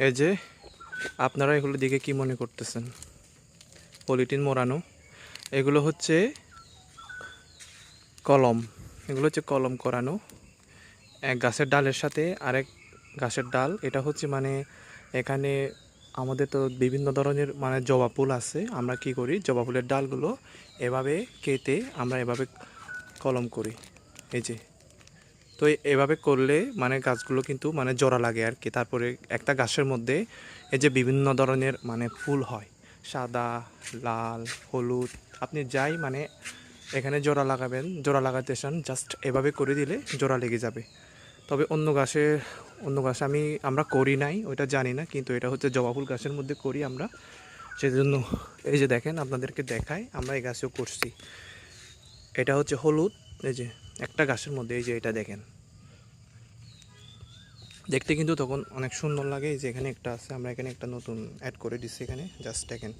এই যে আপনারা এগুলো দেখে কি মনে করতেছেন? পলিথিন মোড়ানো, এগুলো হচ্ছে কলম। এগুলো হচ্ছে কলম করানো এক গাছের ডালের সাথে আরেক গাছের ডাল। এটা হচ্ছে মানে এখানে আমাদের তো বিভিন্ন ধরনের মানে জবা ফুল আছে। আমরা কি করি, জবা ফুলের ডালগুলো এভাবে কেটে আমরা এভাবে কলম করি। এই যে, তো এভাবে করলে মানে গাছগুলো কিন্তু মানে জোড়া লাগে আর কি। তারপরে একটা গাছের মধ্যে এই যে বিভিন্ন ধরনের মানে ফুল হয়, সাদা, লাল, হলুদ, আপনি যাই মানে এখানে জোড়া লাগাবেন, জোড়া লাগাতে চান জাস্ট এভাবে করে দিলে জোড়া লেগে যাবে। তবে অন্য গাছে আমরা করি নাই, ওইটা জানি না, কিন্তু এটা হচ্ছে জবা ফুল গাছের মধ্যে করি আমরা। সেজন্য এই যে দেখেন, আপনাদেরকে দেখাই, আমরা এই গাছেও করছি। এটা হচ্ছে হলুদ, এই যে একটা গাছের মধ্যে, এই যে এটা দেখেন, দেখতে কিন্তু তখন অনেক সুন্দর লাগে। এই যে এখানে একটা আছে, আমরা এখানে একটা নতুন অ্যাড করে দিচ্ছি এখানে, জাস্ট দেখেন।